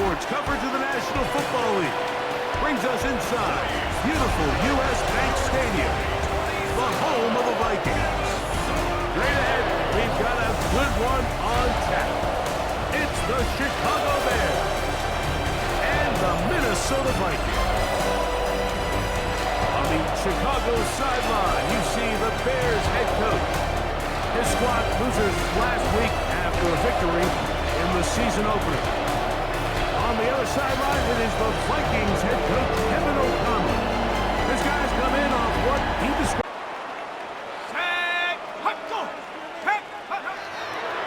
Sports coverage of the National Football League brings us inside beautiful U.S. Bank Stadium, the home of the Vikings. Straight ahead, we've got a good one on tap. It's the Chicago Bears and the Minnesota Vikings. On the Chicago sideline, you see the Bears head coach. His squad losers last week after a victory in the season opener. On the other sideline, it is the Vikings head coach, Kevin O'Connell. His guys come in on what he described.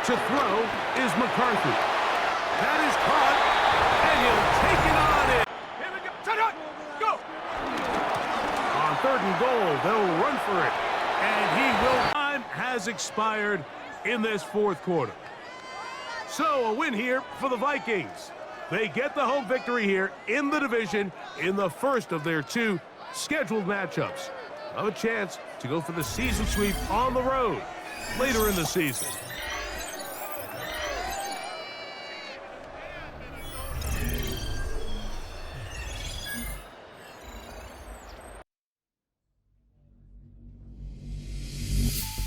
To throw is McCarthy. That is caught, and he'll take it on in. Here we go. Go! On 3rd and goal, they'll run for it, and he will. Time has expired in this 4th quarter. So a win here for the Vikings. They get the home victory here in the division in the first of their 2 scheduled matchups. Have a chance to go for the season sweep on the road later in the season.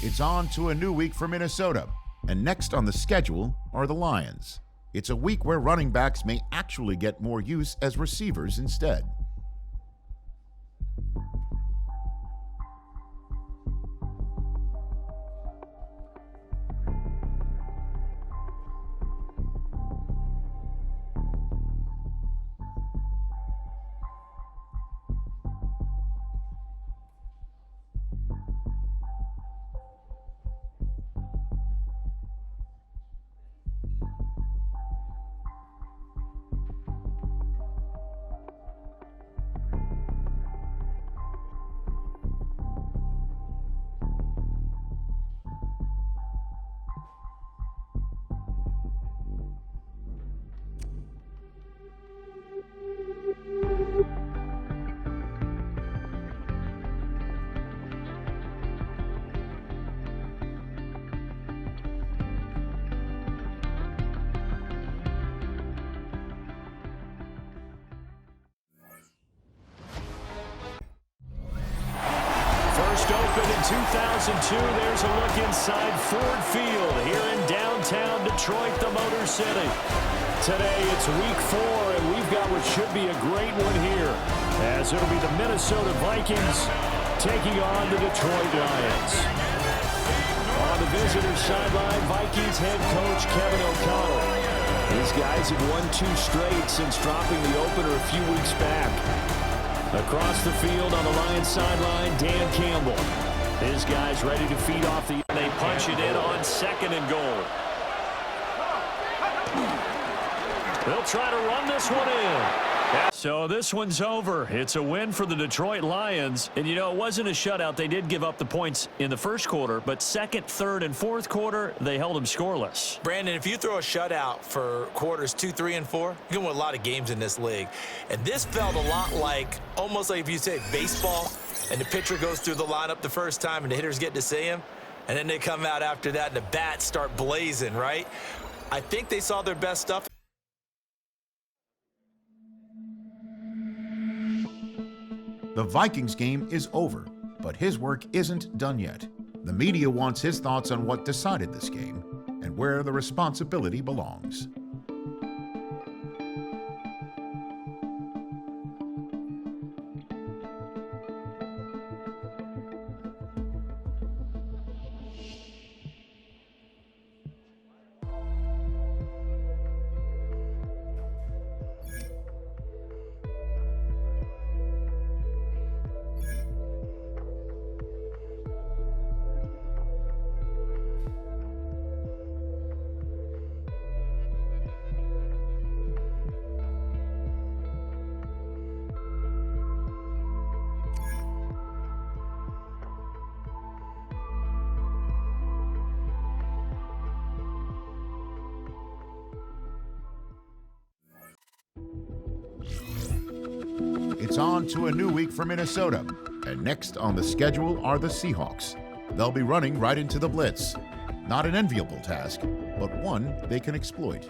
It's on to a new week for Minnesota, and next on the schedule are the Lions. It's a week where running backs may actually get more use as receivers instead. First opened in 2002, there's a look inside Ford Field here in downtown Detroit, the Motor City. Today it's week 4, and we've got what should be a great one here, as it'll be the Minnesota Vikings taking on the Detroit Lions. On the visitor sideline, Vikings head coach Kevin O'Connell. These guys have won 2 straight since dropping the opener a few weeks back. Across the field on the Lions sideline, Dan Campbell. His guys ready to feed off the... They punch it in on 2nd and goal. They'll try to run this one in. So this one's over. It's a win for the Detroit Lions. And, you know, it wasn't a shutout. They did give up the points in the first quarter, but 2nd, 3rd, and 4th quarter, they held them scoreless. Brandon, if you throw a shutout for quarters 2, 3, and 4, you can win a lot of games in this league. And this felt a lot like, almost like if you say baseball, and the pitcher goes through the lineup the first time and the hitters get to see him, and then they come out after that and the bats start blazing, right? I think they saw their best stuff. The Vikings game is over, but his work isn't done yet. The media wants his thoughts on what decided this game and where the responsibility belongs. It's on to a new week for Minnesota, and next on the schedule are the Seahawks. They'll be running right into the blitz. Not an enviable task, but one they can exploit.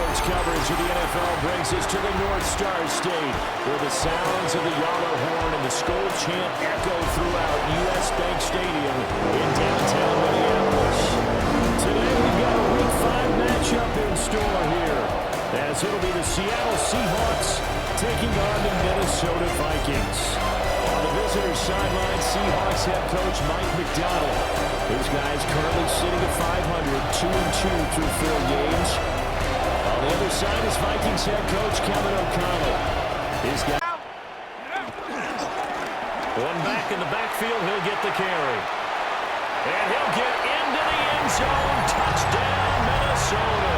Sports coverage of the NFL brings us to the North Star State, where the sounds of the Yellow Horn and the Skol chant echo throughout U.S. Bank Stadium in downtown Minneapolis. Today we've got a Week 5 matchup in store here, as it'll be the Seattle Seahawks taking on the Minnesota Vikings. On the visitor's sideline, Seahawks head coach Mike McDonald. His guys currently sitting at 500, 2-2 through 4 games. On the other side is Vikings head coach Kevin O'Connell. His guy. One back in the backfield, he'll get the carry. And he'll get into the end zone. Touchdown, Minnesota.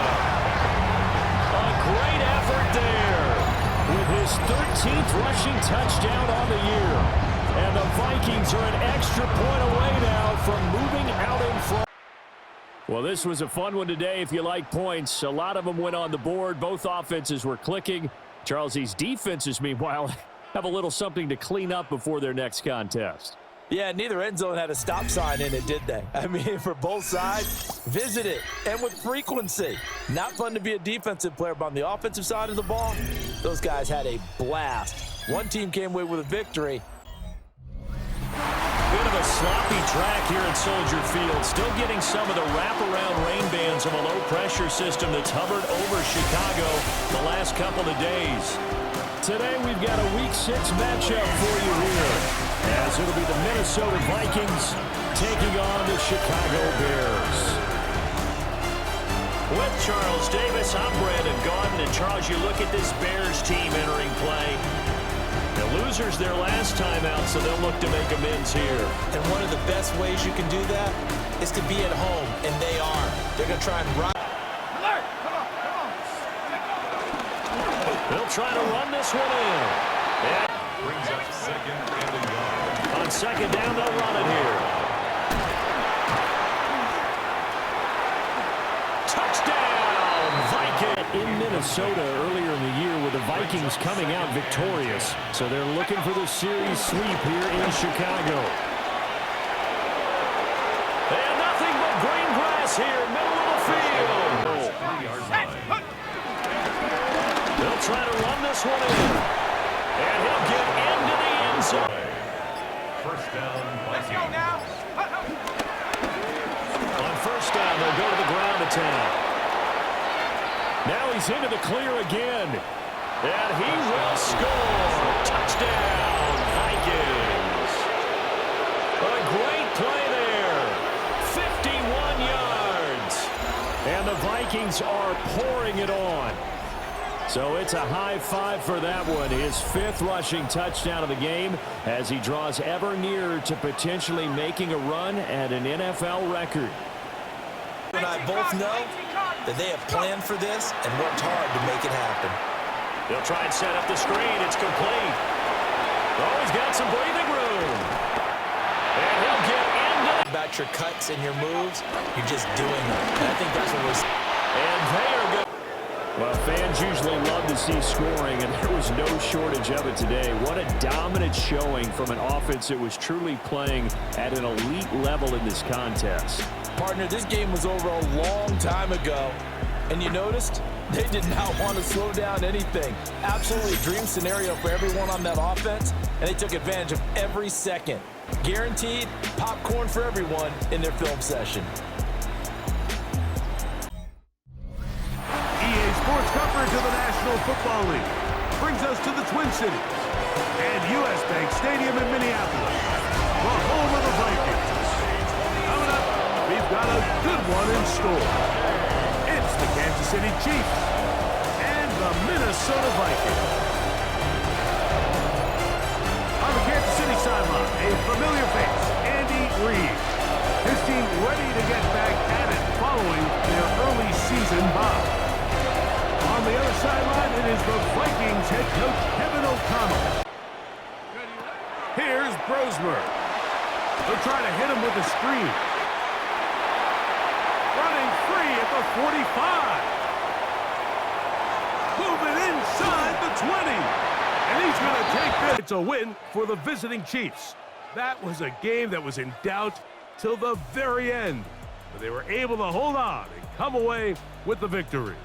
A great effort there, with his 13th rushing touchdown on the year. And the Vikings are an extra point away now from moving out in front. Well, this was a fun one today if you like points. A lot of them went on the board. Both offenses were clicking. Charles, these defenses, meanwhile, have a little something to clean up before their next contest. Yeah, neither end zone had a stop sign in it, did they? I mean, for both sides, visit it, and with frequency. Not fun to be a defensive player, but on the offensive side of the ball, those guys had a blast. One team came away with a victory. Bit of a sloppy track here at Soldier Field. Still getting some of the wraparound rain bands of a low-pressure system that's hovered over Chicago the last couple of days. Today we've got a Week 6 matchup for you here, as it'll be the Minnesota Vikings taking on the Chicago Bears. With Charles Davis, I'm Brandon Gaudin, and Charles, you look at this Bears team entering play. The losers their last time out, so they'll look to make amends here. And one of the best ways you can do that is to be at home, and they are. They're going to try and run. They'll try to run this one in. And Brings up second and a yard. on second down, they'll run it here. Touchdown, Vikings! In Minnesota earlier in the year, with the Vikings coming out victorious. So they're looking for the series sweep here in Chicago. And nothing but green grass here, middle of the field. They'll try to run this one in. And he'll get into the end zone. First down, Vikings. On first down, they'll go to the ground attack. Now he's into the clear again. And he will score. Touchdown, Vikings. A great play there. 51 yards. And the Vikings are pouring it on. So it's a high five for that one. His 5th rushing touchdown of the game, as he draws ever nearer to potentially making a run at an NFL record. And I both know that they have planned for this and worked hard to make it happen. They'll try and set up the screen. It's complete. Oh, he's got some breathing room. And he'll get into it. About your cuts and your moves, you're just doing them. And I think that's what we're seeing. And they are good. Well, fans usually love to see scoring, and there was no shortage of it today. What a dominant showing from an offense that was truly playing at an elite level in this contest. Partner, this game was over a long time ago, and you noticed they did not want to slow down anything. Absolutely a dream scenario for everyone on that offense, and they took advantage of every second. Guaranteed popcorn for everyone in their film session. EA Sports coverage of the National Football League brings us to the Twin Cities and U.S. Bank Stadium in Minneapolis, the home of the Vikings. Coming up, we've got a good one in store. It's the Kansas City Chiefs and the Minnesota Vikings. On the Kansas City sideline, a familiar face, Andy Reid. His team ready to get back at it following their early season bye. On the other sideline, it is the Vikings head coach Kevin O'Connell. Here's Brosmer. They'll try to hit him with a screen. Running free at the 45. Moving inside the 20. And he's going to take this. It's a win for the visiting Chiefs. That was a game that was in doubt till the very end, but they were able to hold on and come away with the victory.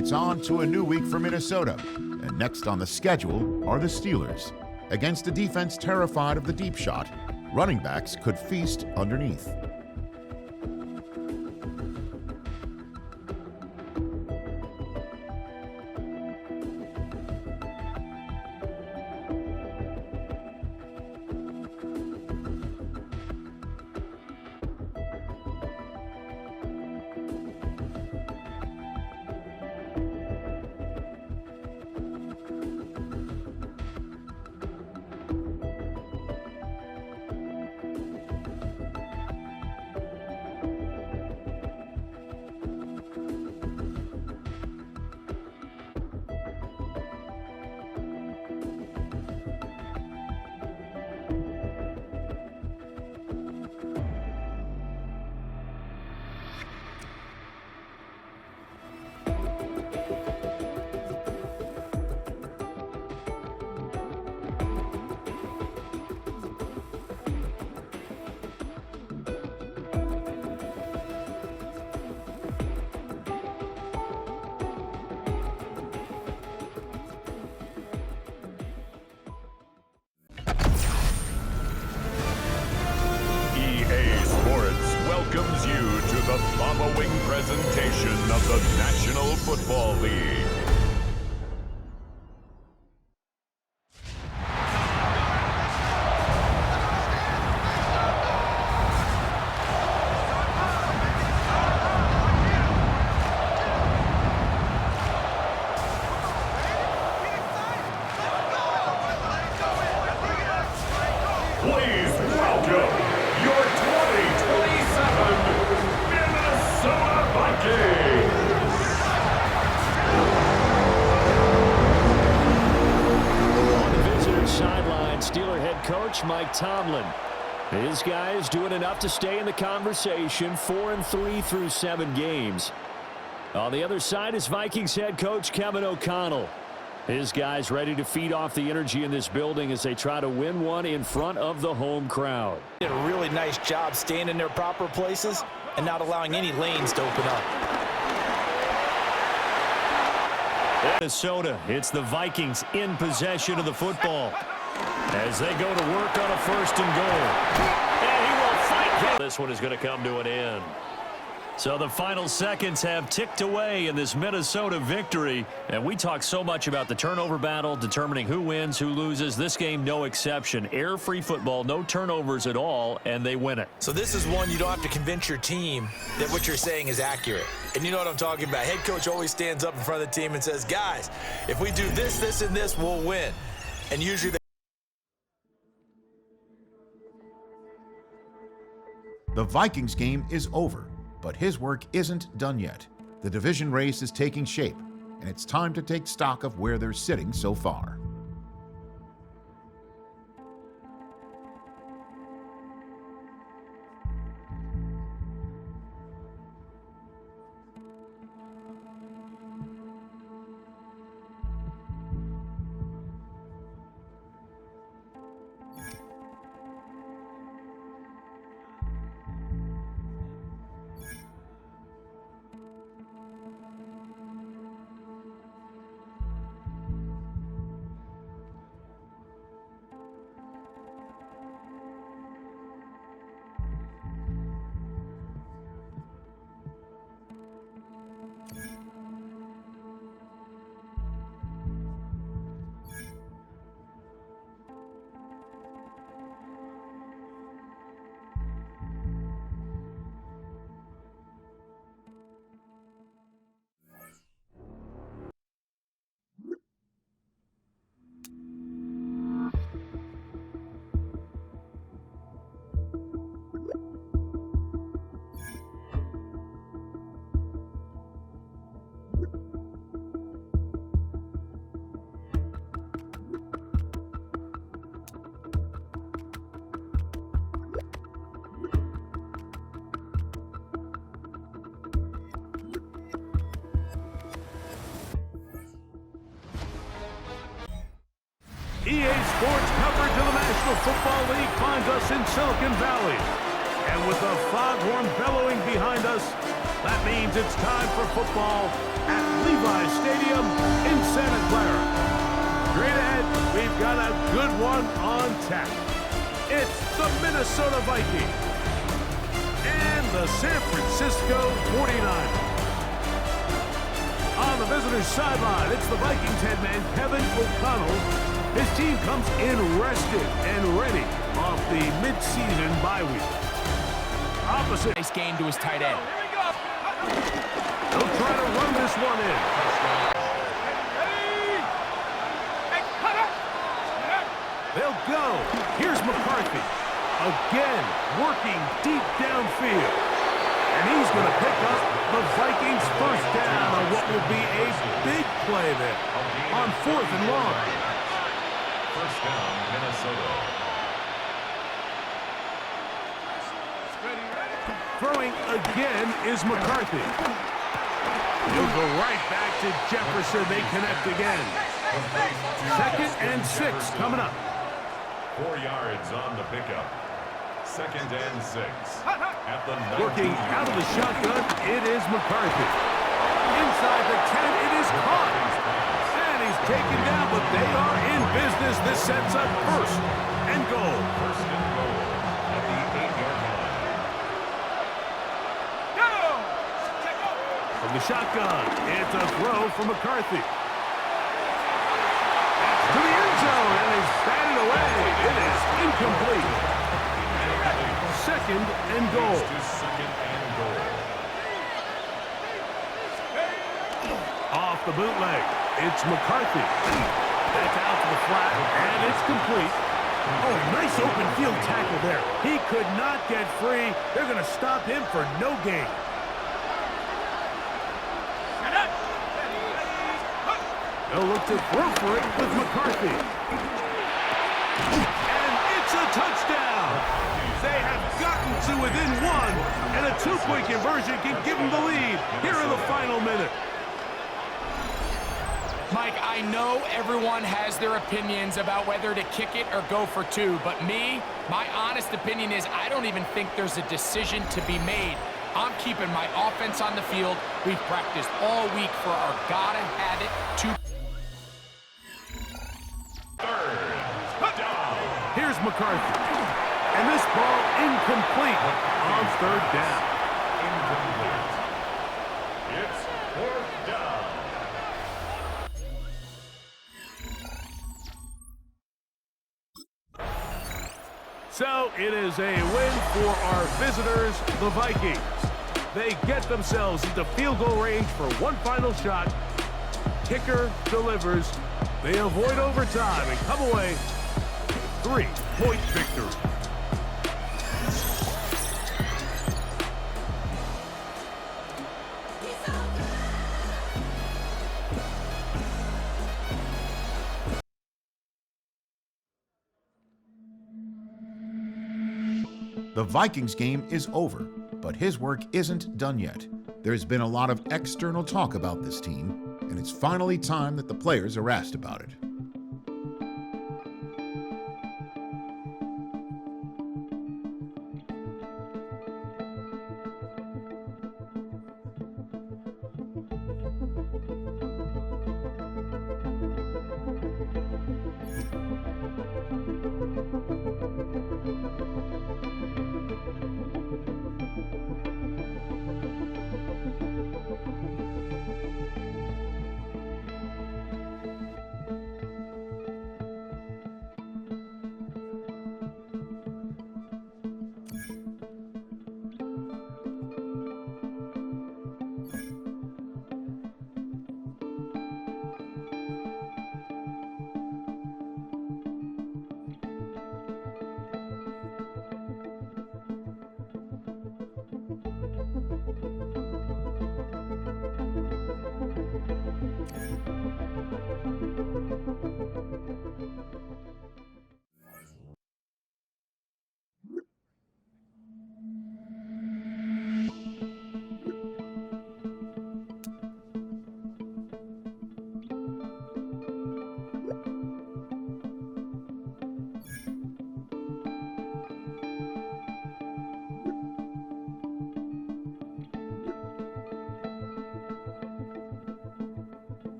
it's on to a new week for Minnesota. And next on the schedule are the Steelers. Against a defense terrified of the deep shot, running backs could feast underneath. Welcomes you to the following presentation of the National Football League. Please welcome your 2027 Minnesota Vikings! On the visitor's sideline, Steeler head coach Mike Tomlin. His guys doing enough to stay in the conversation, 4-3 through 7 games. On the other side is Vikings head coach Kevin O'Connell. His guys ready to feed off the energy in this building as they try to win one in front of the home crowd. Did a really nice job staying in their proper places and not allowing any lanes to open up. Minnesota, it's the Vikings in possession of the football as they go to work on a 1st and goal. And he will fight. This one is going to come to an end. So the final seconds have ticked away in this Minnesota victory. And we talk so much about the turnover battle, determining who wins, who loses. This game, no exception. Air-free football, no turnovers at all, and they win it. So this is one you don't have to convince your team that what you're saying is accurate. And you know what I'm talking about. Head coach always stands up in front of the team and says, guys, if we do this, this, and this, we'll win. And usually The Vikings game is over, but his work isn't done yet. The division race is taking shape, and it's time to take stock of where they're sitting so far. EA Sports coverage of the National Football League finds us in Silicon Valley. And with the foghorn bellowing behind us, that means it's time for football at Levi's got a good one on tap. It's the Minnesota Vikings and the San Francisco 49ers. On the visitors' sideline, it's the Vikings head man, Kevin O'Connell. His team comes in rested and ready off the mid-season bye week. Opposite. Nice game to his tight end. They'll try to run this one in. They'll go. Here's McCarthy. Again, working deep downfield. And he's going to pick up the Vikings' first down on what will be a big play there on 4th and long. First down, Minnesota. Throwing again is McCarthy. He'll go right back to Jefferson. They connect again. 2nd and 6 coming up. 4 yards on the pickup. 2nd and 6. At the 19. Working out of the shotgun, it is McCarthy. Inside the 10, it is caught. And he's taken down, but they are in business. This sets up 1st and goal. 1st and goal at the 8-yard line. From the shotgun, it's a throw from McCarthy. To the end zone, and he's batted away. It is incomplete. 2nd and goal. To 2nd and goal. Off the bootleg, it's McCarthy. That's out to the flat, and it's complete. Oh, nice open field tackle there. He could not get free. They're going to stop him for no gain. They'll look to throw for it with McCarthy. And it's a touchdown. They have gotten to within 1, and a 2-point conversion can give them the lead here in the final minute. Mike, I know everyone has their opinions about whether to kick it or go for 2, but me, my honest opinion is I don't even think there's a decision to be made. I'm keeping my offense on the field. We've practiced all week for our gotta-have-it 2. Here's McCarthy. And this ball incomplete on 3rd down. Incomplete. It's 4th down. So it is a win for our visitors, the Vikings. They get themselves into field goal range for one final shot. Kicker delivers. They avoid overtime and come away 3-point victory. The Vikings game is over, but his work isn't done yet. There's been a lot of external talk about this team, and it's finally time that the players are asked about it.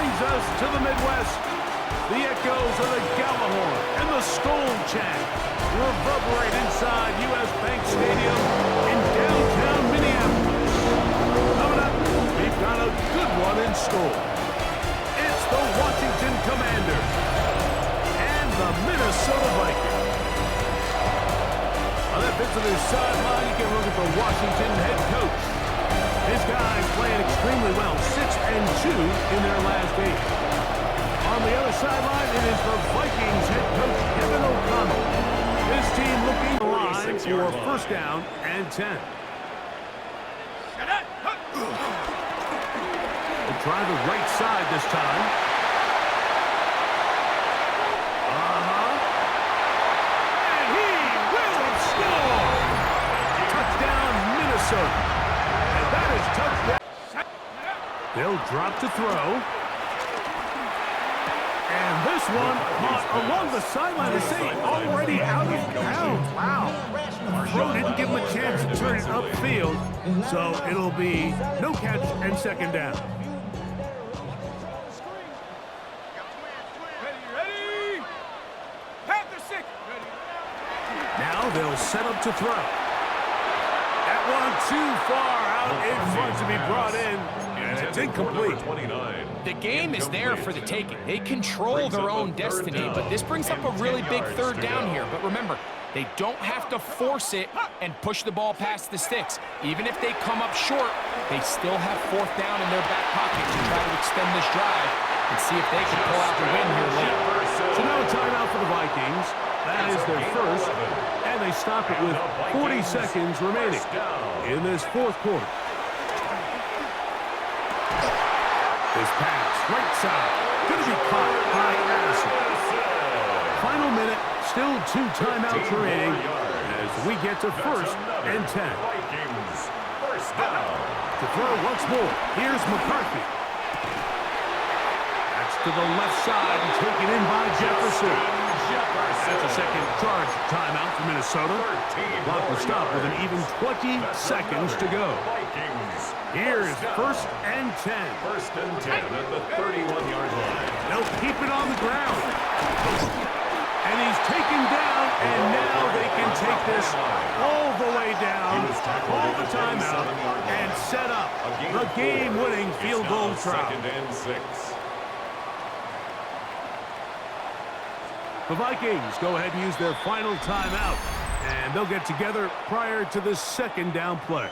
brings us to the Midwest. The echoes of the Gallahorn and the Skull chant reverberate inside U.S. Bank Stadium in downtown Minneapolis. Coming up, we've got a good one in store. It's the Washington Commanders and the Minnesota Vikings. On that visitor's sideline, you can look at the Washington head coach. His guys playing extremely well, 6-2 in their last 8. On the other sideline, it is the Vikings head coach, Kevin O'Connell. His team looking line for first down and 10. We'll try the right side this time. And he will score! Touchdown, Minnesota. And that is touchdown. They'll drop to throw. And this one caught along the sideline. They say already out of bounds. Wow. Throw didn't give him a chance to turn it upfield. So it'll be no catch and second down. Now they'll set up to throw. That one too far out in front to be brought in. And it's incomplete. The game is there for the taking. They control their own destiny, but this brings up a really big third down here. But remember, they don't have to force it and push the ball past the sticks. Even if they come up short, they still have fourth down in their back pocket to try to extend this drive and see if they can pull out the win here late. So now a timeout for the Vikings. That is their first, and they stop it with 40 seconds remaining in this fourth quarter. This pass, right side, going to be caught by Addison. Final minute, still 2 timeouts remaining as we get to first and 10. To throw once more, here's McCarthy. That's to the left side and taken in by Jefferson. That's a second charge timeout for Minnesota. Clock will stop with an even 20 seconds to go. Here's first and 10. First and 10 at the 31-yard line. They'll keep it on the ground. And he's taken down, and now they can take this all the way down, call the timeout, and set up the game-winning field goal try. Second and 6. The Vikings go ahead and use their final timeout, and they'll get together prior to the second down play.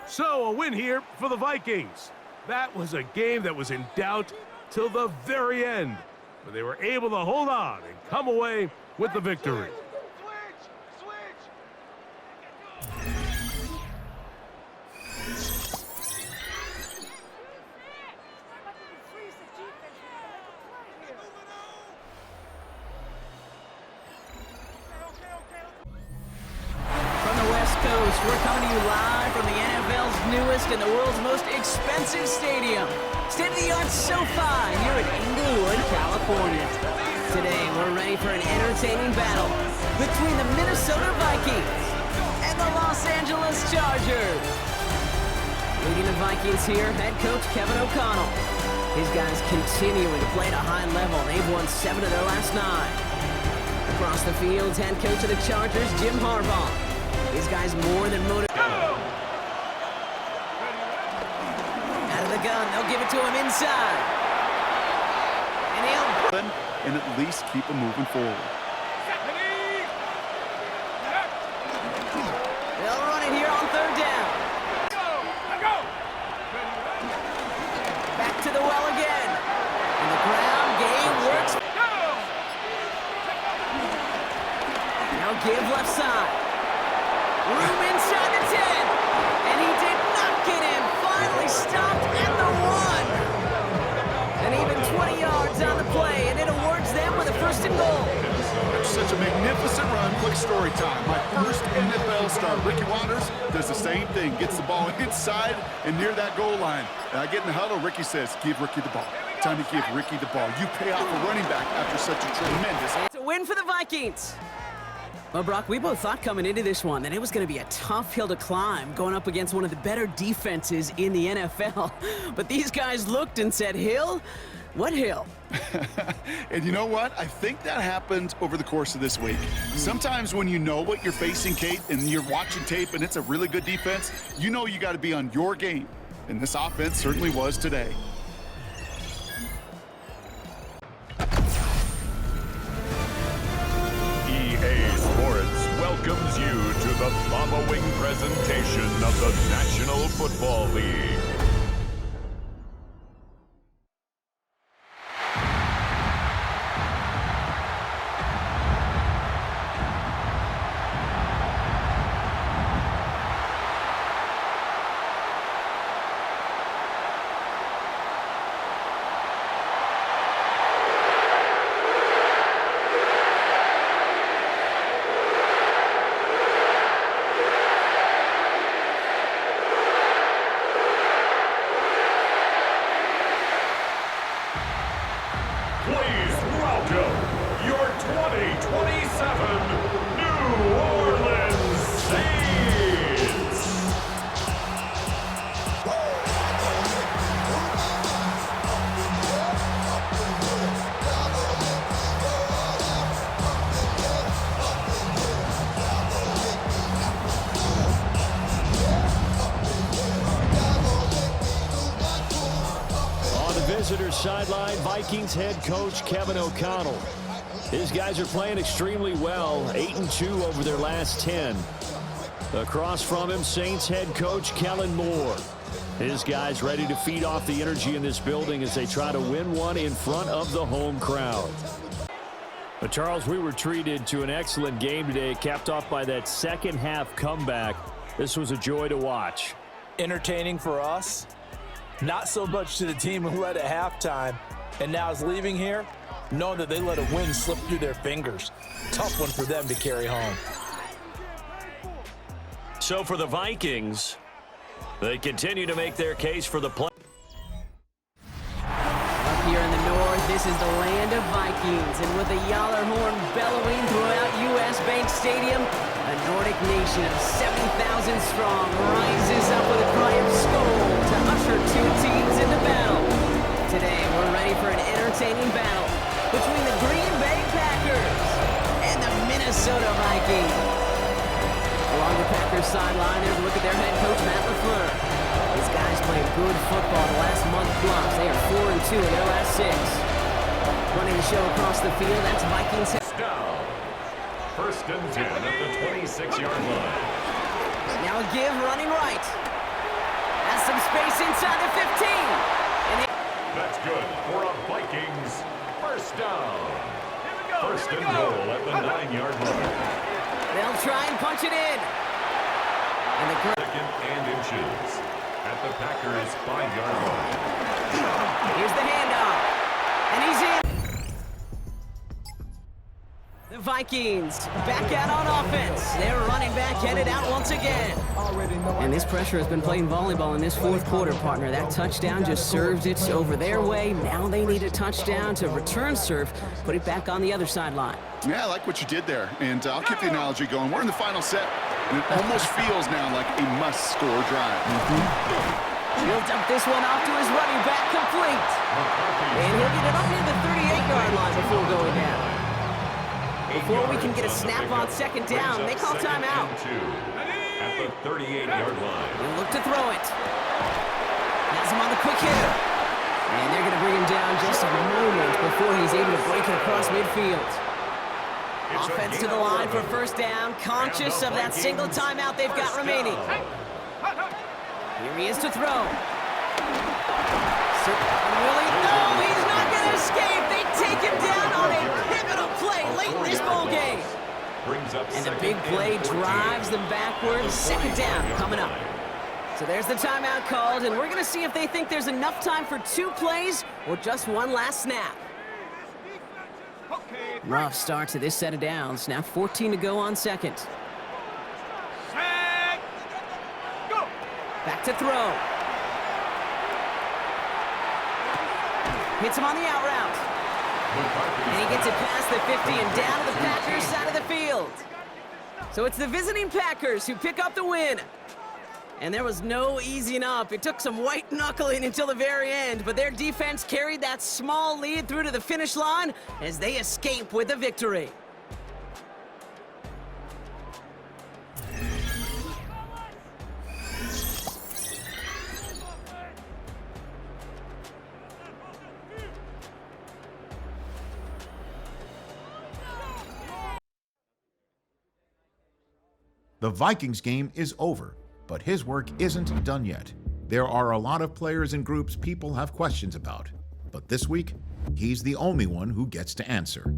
So a win here for the Vikings. That was a game that was in doubt till the very end, but they were able to hold on and come away with the victory. From the West Coast, we're coming to you live from the NFL's newest and the world's most expensive stadium, state-of-the-art SoFi here in Inglewood, California. Today, we're ready for an entertaining battle between the Minnesota Vikings and the Los Angeles Chargers. Leading the Vikings here, head coach Kevin O'Connell. His guys continuing to play at a high level. They've won 7 of their last 9. Across the field, head coach of the Chargers, Jim Harbaugh. His guys more than motivated. Out of the gun, they'll give it to him inside. And he'll... and at least keep them moving forward. They'll run it here on third down. Back to the well again. And the ground game works. Now give left side. Room inside the 10. And he did not get in. Finally stopped at the 1. And even 20 yards on the play, and it awards them with a first and goal. Such a magnificent run. Quick story time. My first NFL start. Ricky Waters does the same thing. Gets the ball inside and near that goal line. And I get in the huddle. Ricky says, give Ricky the ball. Time to give Ricky the ball. You pay off a running back after such a tremendous... It's a win for the Vikings. Well, Brock, we both thought coming into this one that it was going to be a tough hill to climb going up against one of the better defenses in the NFL. But these guys looked and said, Hill? What hill? And you know what? I think that happened over the course of this week. Sometimes when you know what you're facing, Kate, and you're watching tape and it's a really good defense, you know you got to be on your game. And this offense certainly was today. EA Sports welcomes you to the following presentation of the National Football League. Please welcome your 2027 New Orleans Saints. On the visitor sideline, Vikings head coach Kevin O'Connell. His guys are playing extremely well, 8-2 over their last 10. Across from him, Saints head coach Kellen Moore. His guys ready to feed off the energy in this building as they try to win one in front of the home crowd. But Charles, we were treated to an excellent game today, capped off by that second half comeback. This was a joy to watch. Entertaining for us, not so much to the team who led at halftime and now is leaving here, knowing that they let a win slip through their fingers. Tough one for them to carry home. So for the Vikings, they continue to make their case for the play. Up here in the north, this is the land of Vikings, and with the Yaller horn bellowing throughout U.S. Bank Stadium, a Nordic nation of 70,000 strong rises up with a cry of Skol to usher two teams into battle. Today, we're ready for an entertaining battle between the Green Bay Packers and the Minnesota Vikings. Along the Packers sideline, there's a look at their head coach, Matt LaFleur. These guys played good football the last month plus. They are 4-2 in their last 6. Running the show across the field, that's Vikings. Down. First and 10 at the 26-yard line. Now a give running right. Has some space inside the 15. And That's good for a Vikings first down. First and goal at the 9-yard line. they'll try and punch it in. And the Second and inches at the Packers 5-yard line. here's the handoff. And he's in. The Vikings back out on offense. Their running back headed out once again. And this pressure has been playing volleyball in this fourth quarter, partner. That touchdown just served it over their way. Now they need a touchdown to return serve, put it back on the other sideline. Yeah, I like what you did there. And I'll keep the analogy going. We're in the final set, and it almost feels now like a must-score drive. He'll dump this one off to his running back, complete. And he'll get it up near the 38-yard line before going down. Before we can get a snap on second down, they call timeout. At the 38-yard line. He'll look to throw it. Has him on the quick hitter. And they're going to bring him down just a moment before he's able to break it across midfield. Offense to the line for first down, conscious of that single timeout they've got remaining. Here he is to throw. Really? No, he's not going to escape. They take him down on a pivotal play late in this ball game. And the big play drives them backwards. Second down coming up. So there's the timeout called, and we're going to see if they think there's enough time for 2 plays or just one last snap. Rough start to this set of downs. Now 14 to go on second. Back to throw. Hits him on the out route. And he gets it past the 50 and down to the Packers side of the field. So it's the visiting Packers who pick up the win. And there was no easing up. It took some white knuckling until the very end, but their defense carried that small lead through to the finish line as they escape with a victory. The Vikings game is over, but his work isn't done yet. There are a lot of players and groups people have questions about, but this week, he's the only one who gets to answer.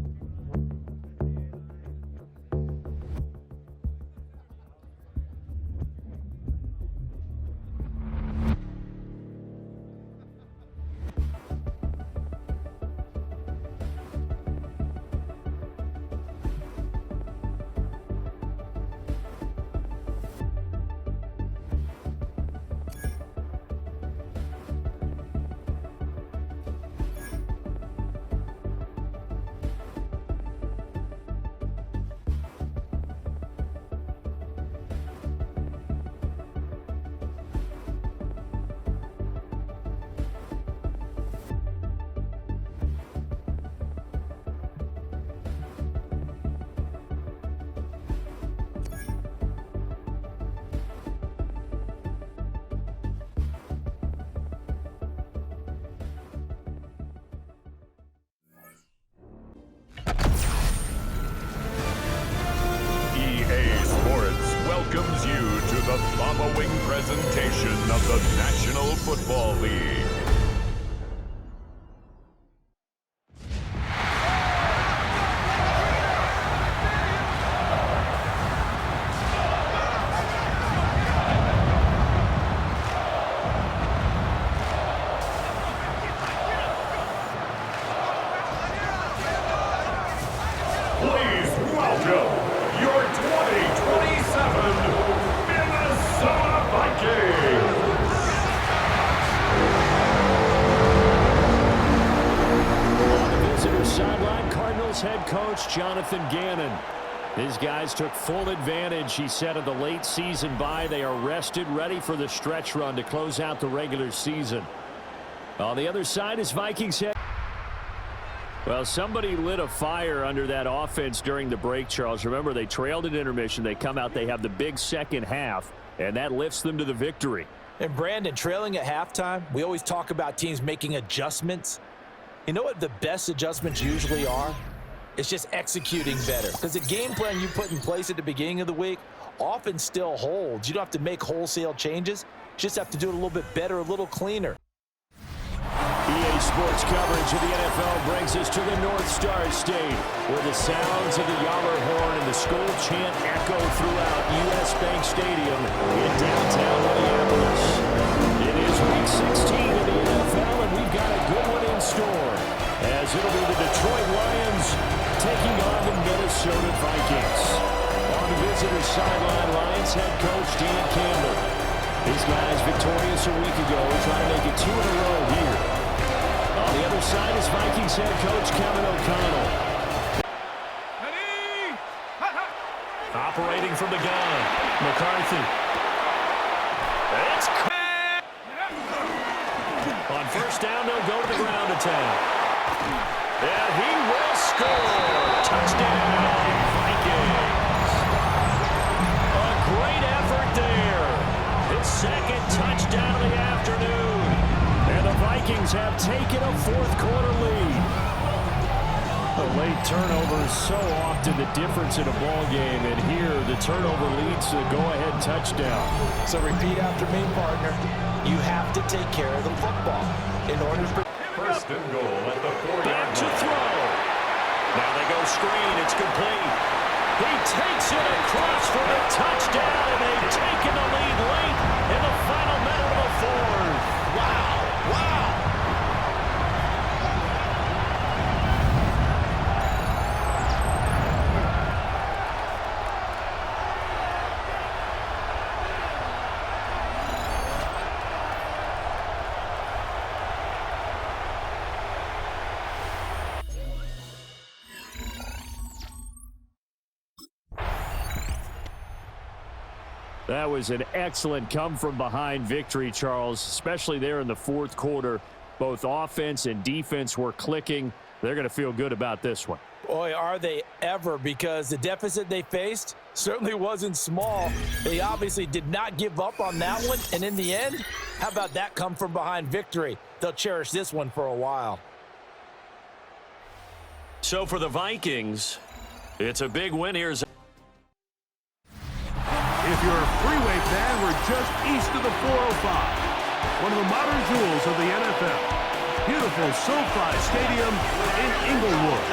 Welcomes you to the Mama Wing presentation of the National Football League. Please welcome your 2027 Minnesota Vikings! On the visitor sideline, Cardinals head coach Jonathan Gannon. His guys took full advantage, he said, of the late season bye. They are rested, ready for the stretch run to close out the regular season. On the other side is Vikings head. Well, somebody lit a fire under that offense during the break, Charles. Remember, they trailed at intermission. They come out, they have the big second half, and that lifts them to the victory. And Brandon, trailing at halftime, we always talk about teams making adjustments. You know what the best adjustments usually are? It's just executing better. Because the game plan you put in place at the beginning of the week often still holds. You don't have to make wholesale changes. You just have to do it a little bit better, a little cleaner. EA Sports coverage of the NFL brings us to the North Star State, where the sounds of the Yaller horn and the Skol chant echo throughout U.S. Bank Stadium in downtown Minneapolis. It is Week 16 of the NFL, and we've got a good one in store, as it'll be the Detroit Lions taking on the Minnesota Vikings. On the visitor sideline, Lions head coach Dan Campbell. These guys victorious a week ago, trying to make it 2 in a row here. On the other side is Vikings head coach Kevin O'Connell. Operating from the gun, McCarthy. It's on first down, they'll go to the ground attack. And he will score. Touchdown, Vikings. A great effort there. His second touchdown of the afternoon. And the Vikings have taken a fourth-quarter lead. A late turnover is so often the difference in a ball game, and here the turnover leads to the go-ahead touchdown. So repeat after me, partner. You have to take care of the football in order to... First and goal at the 4-yard Back to line. throw. Now they go screen. It's complete. He takes it across for the touchdown, and they've taken the lead late in the final minute of the fourth. Wow. Wow. That was an excellent come-from-behind victory, Charles, especially there in the fourth quarter. Both offense and defense were clicking. They're going to feel good about this one. Boy, are they ever, because the deficit they faced certainly wasn't small. They obviously did not give up on that one, and in the end, how about that come-from-behind victory? They'll cherish this one for a while. So for the Vikings, it's a big win here. If you're a freeway fan, we're just east of the 405. One of the modern jewels of the NFL. Beautiful SoFi Stadium in Inglewood.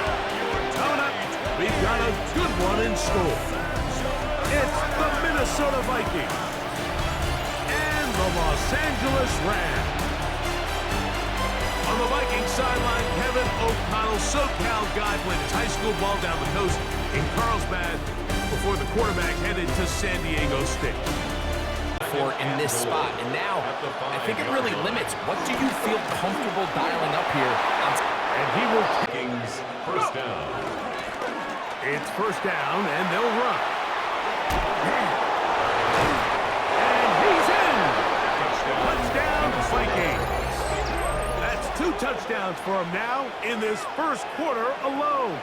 Coming up, we've got a good one in store. It's the Minnesota Vikings and the Los Angeles Rams. On the Vikings sideline, Kevin O'Connell, SoCal guy, played his high school ball down the coast in Carlsbad before the quarterback headed to San Diego State. For in this spot, and now I think it really limits what do you feel comfortable dialing up here. And he will Vikings first down. It's first down, and they'll run. And he's in! Touchdown, Vikings! That's 2 touchdowns for him now in this first quarter alone.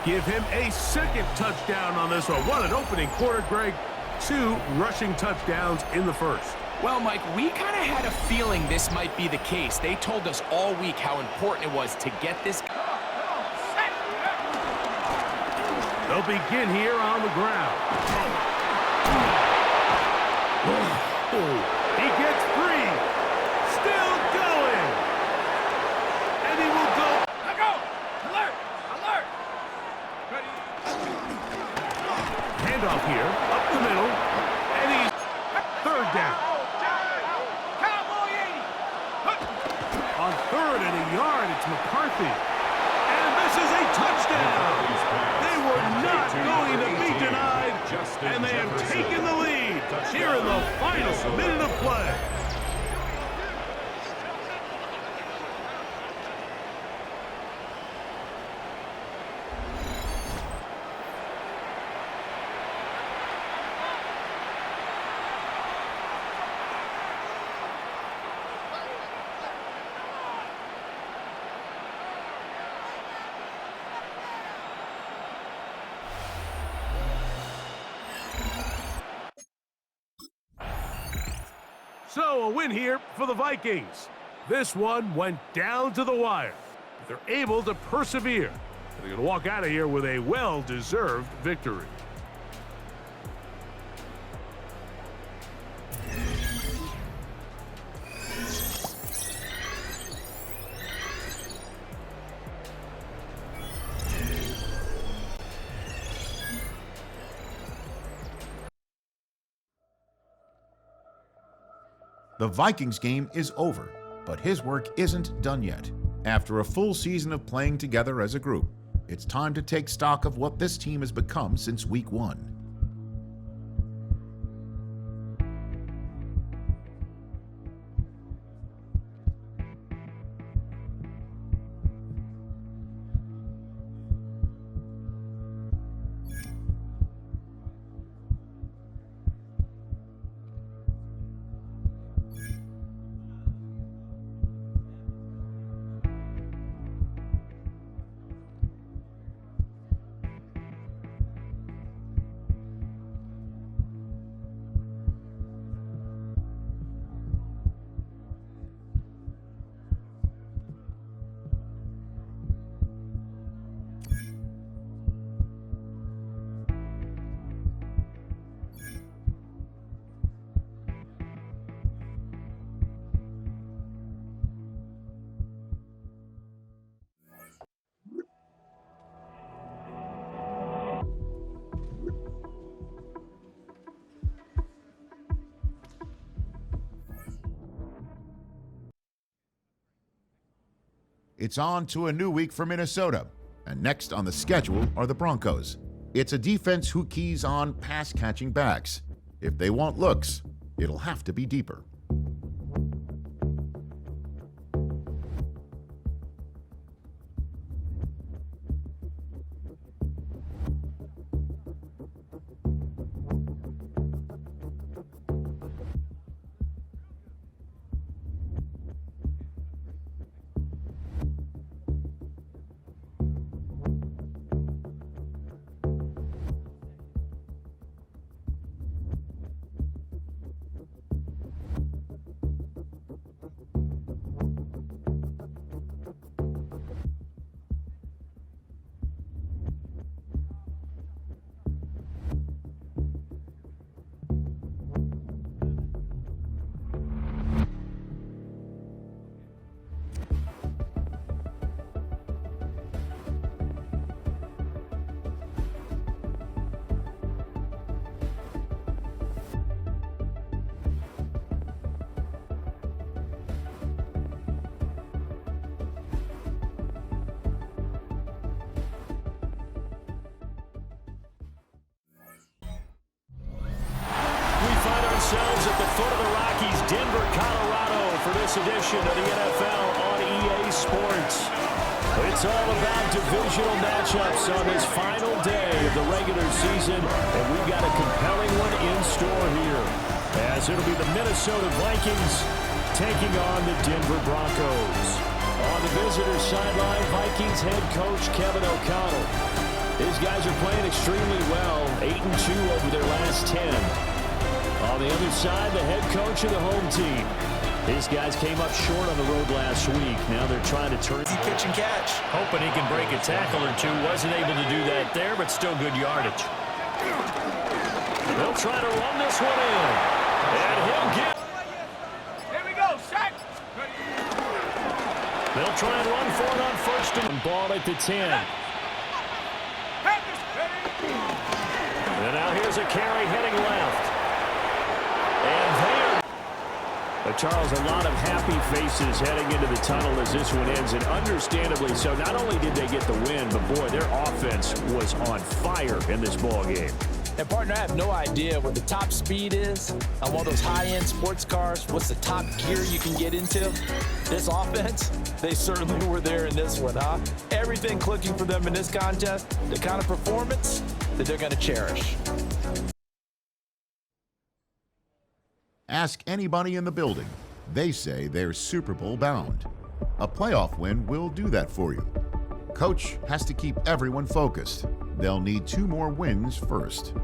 Give him a second touchdown on this one. What an opening quarter, Greg. 2 rushing touchdowns in the first. Well, Mike, we kind of had a feeling this might be the case. They told us all week how important it was to get this. They'll begin here on the ground. He gets free. Still going. And he will go. Let go! Alert! Alert! Handoff here, up the middle, and he's third down. On third and a yard, it's McCarthy. And this is a touchdown. They were not going to be denied, and they have taken the lead here in the final minute of play. So a win here for the Vikings. This one went down to the wire. They're able to persevere. They're going to walk out of here with a well-deserved victory. The Vikings game is over, but his work isn't done yet. After a full season of playing together as a group, it's time to take stock of what this team has become since week 1. It's on to a new week for Minnesota, and next on the schedule are the Broncos. It's a defense who keys on pass-catching backs. If they want looks, it'll have to be deeper. ourselves at the foot of the Rockies, Denver, Colorado, for this edition of the NFL on EA Sports. It's all about divisional matchups on this final day of the regular season, and we've got a compelling one in store here, as it'll be the Minnesota Vikings taking on the Denver Broncos. On the visitor sideline, Vikings head coach Kevin O'Connell. These guys are playing extremely well, 8-2 over their last 10. On the other side, the head coach of the home team. These guys came up short on the road last week. Now they're trying to turn. Easy pitch and catch. Hoping he can break a tackle or two. Wasn't able to do that there, but still good yardage. They'll try to run this one in. And he'll get. Here we go, sack. They'll try and run for it on first and ball at the 10. And now here's a carry heading left. And there. Charles, a lot of happy faces heading into the tunnel as this one ends, and understandably so. Not only did they get the win, but boy, their offense was on fire in this ball game. And partner, I have no idea what the top speed is on one of those high-end sports cars. What's the top gear you can get into? This offense, they certainly were there in this one, huh? Everything clicking for them in this contest, the kind of performance that they're going to cherish. Ask anybody in the building. They say they're Super Bowl bound. A playoff win will do that for you. Coach has to keep everyone focused. They'll need 2 more wins first.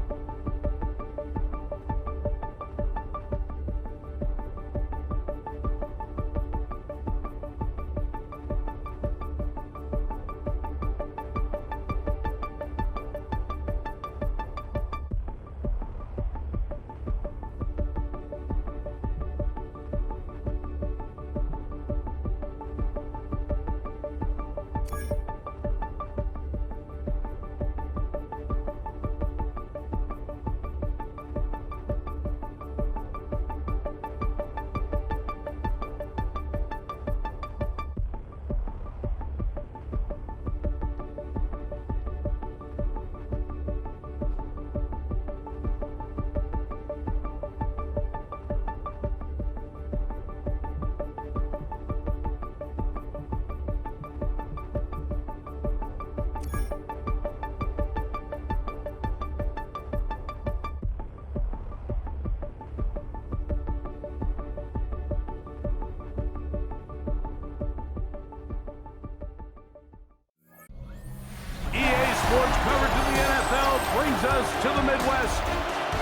Sports coverage of the NFL brings us to the Midwest.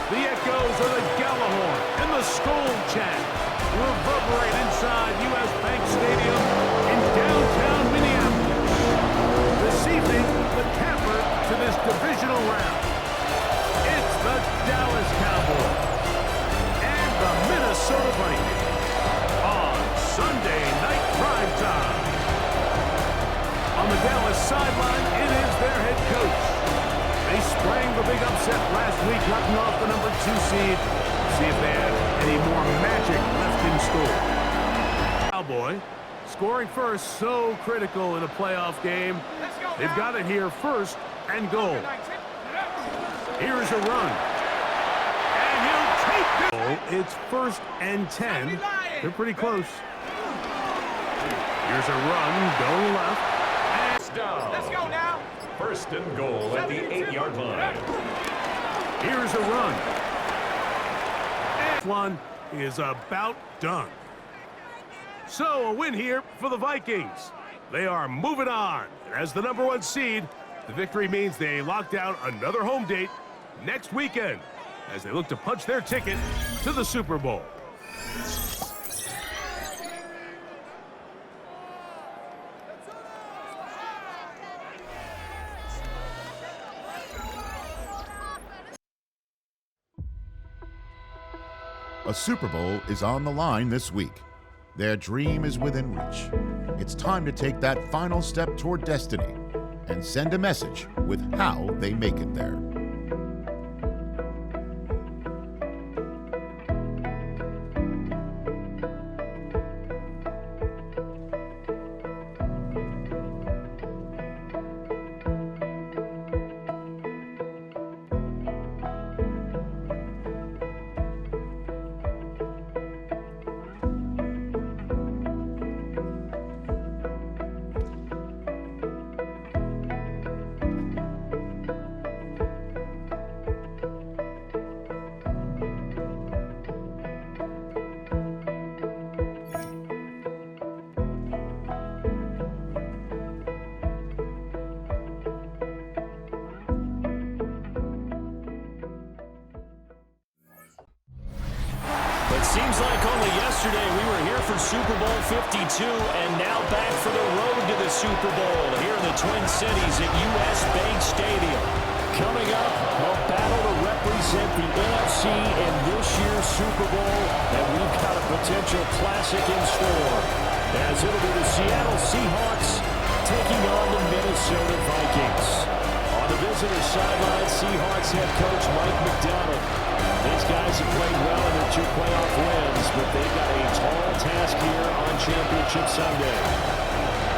The echoes of the Gallahorn and the Skull chant reverberate inside U.S. Bank Stadium in downtown Minneapolis. This evening, the capper to this divisional round. It's the Dallas Cowboys and the Minnesota Vikings on Sunday Night Primetime. On the Dallas sideline, it is their head coach. They sprang the big upset last week, knocking off the number 2 seed. See if they have any more magic left in store. Cowboy, scoring first, so critical in a playoff game. They've got it here first and goal. Here's a run. And he'll take it. It's first and 10. They're pretty close. Here's a run, going left. Down. Let's go now. First and goal at the 8-yard line. Here's a run. And one is about done. So a win here for the Vikings. They are moving on. And as the number 1 seed, the victory means they lock down another home date next weekend as they look to punch their ticket to the Super Bowl. A Super Bowl is on the line this week. Their dream is within reach. It's time to take that final step toward destiny and send a message with how they make it there. Seems like only yesterday we were here for Super Bowl 52 and now back for the road to the Super Bowl here in the Twin Cities at US Bank Stadium. Coming up, a battle to represent the NFC in this year's Super Bowl, and we've got a potential classic in store, as it'll be the Seattle Seahawks taking on the Minnesota Vikings. On the visitor sideline, Seahawks head coach Mike McDonald. These guys have played well in their 2 playoff wins, but they've got a tall task here on Championship Sunday.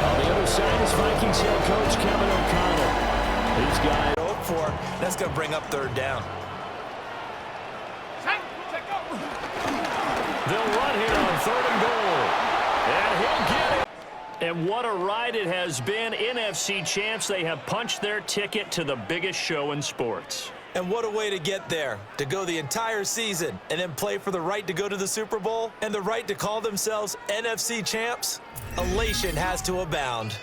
On the other side is Vikings head coach Kevin O'Connell. These guys for. That's going to bring up 3rd down. They'll run here on 3rd and goal. And he'll get it. And what a ride it has been. NFC champs, they have punched their ticket to the biggest show in sports. And what a way to get there, to go the entire season and then play for the right to go to the Super Bowl and the right to call themselves NFC champs. Elation has to abound.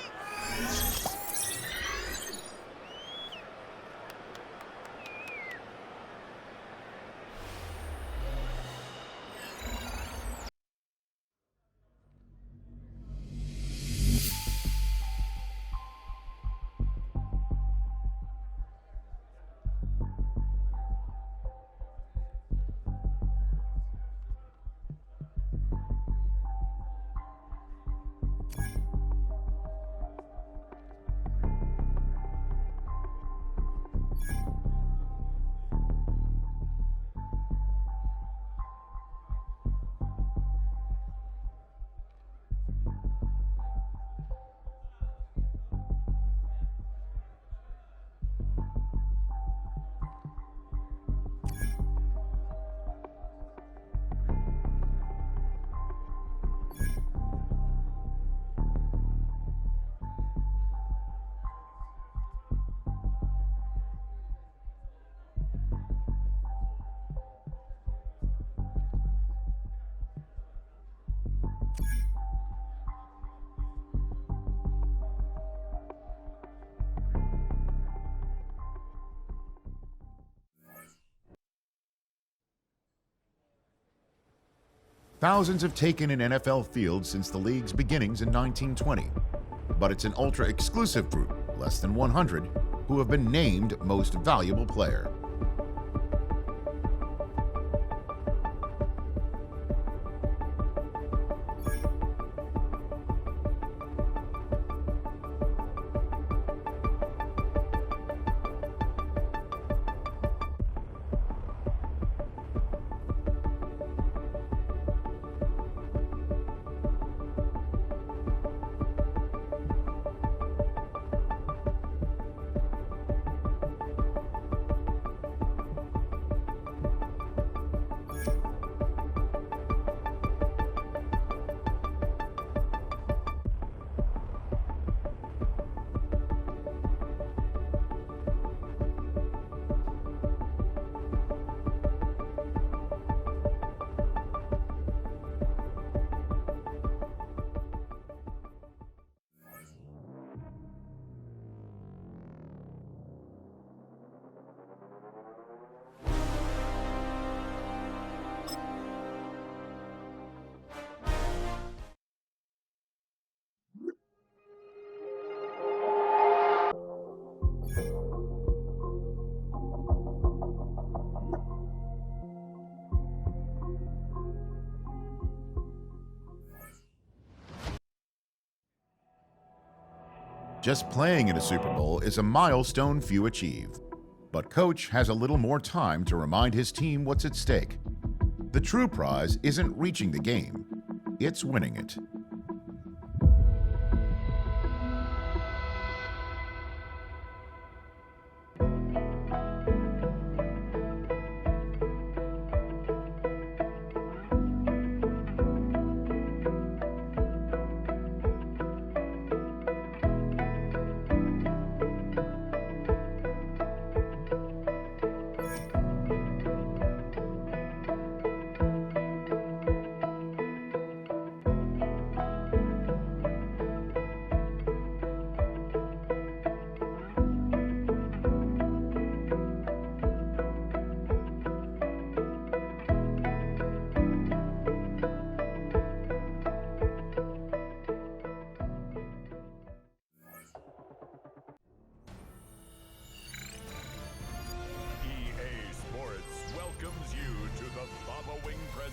Thousands have taken an NFL field since the league's beginnings in 1920, but it's an ultra-exclusive group, less than 100, who have been named Most Valuable Player. Just playing in a Super Bowl is a milestone few achieve. But Coach has a little more time to remind his team what's at stake. The true prize isn't reaching the game, it's winning it.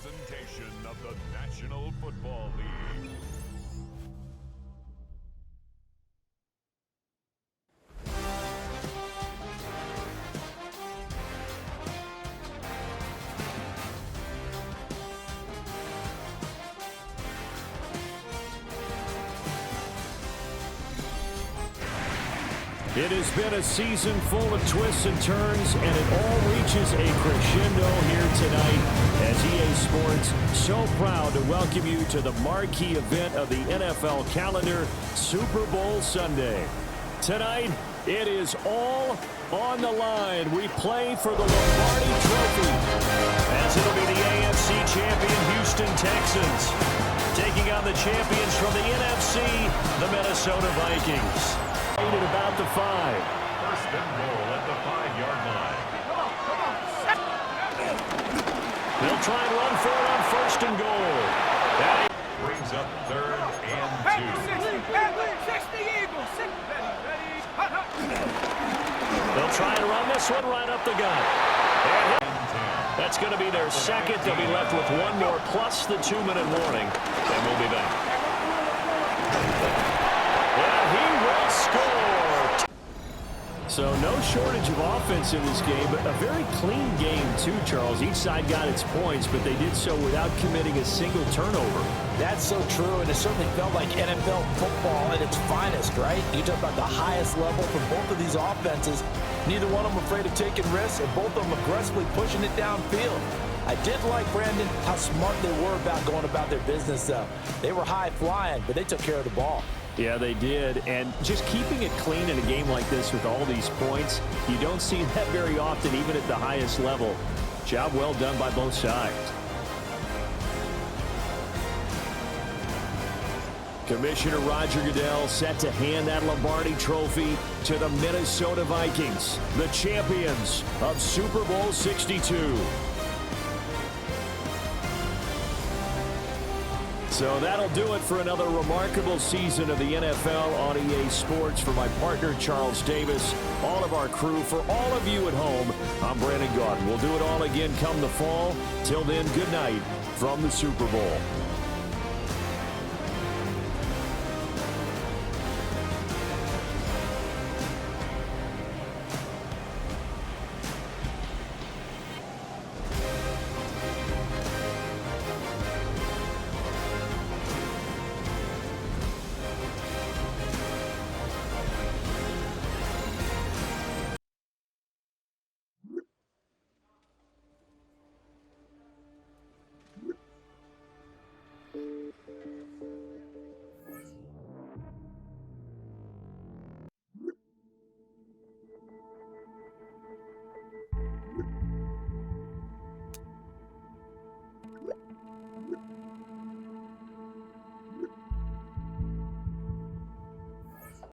presentation of the National Football League. It has been a season full of twists and turns, and it all reaches a crescendo here tonight as EA Sports so proud to welcome you to the marquee event of the NFL calendar, Super Bowl Sunday. Tonight, it is all on the line. We play for the Lombardi Trophy, as it'll be the AFC champion Houston Texans taking on the champions from the NFC, the Minnesota Vikings. At about the 5. First and goal at the 5-yard line. They'll try and run for it on first and goal. That Brings up 3rd and 2. They'll try and run this one right up the gut. That's going to be their second. They'll be left with one more plus the 2-minute warning, and we'll be back. He will score. So no shortage of offense in this game, but a very clean game too, Charles. Each side got its points, but they did so without committing a single turnover. That's so true, and it certainly felt like NFL football at its finest, right? You talk about the highest level from both of these offenses. Neither one of them afraid of taking risks, and both of them aggressively pushing it downfield. I did like, Brandon, how smart they were about going about their business, though. They were high-flying, but they took care of the ball. Yeah, they did, and just keeping it clean in a game like this with all these points, you don't see that very often, even at the highest level. Job well done by both sides. Commissioner Roger Goodell set to hand that Lombardi Trophy to the Minnesota Vikings, the champions of Super Bowl 62. So that'll do it for another remarkable season of the NFL on EA Sports. For my partner, Charles Davis, all of our crew, for all of you at home, I'm Brandon Gaudin. We'll do it all again come the fall. Till then, good night from the Super Bowl.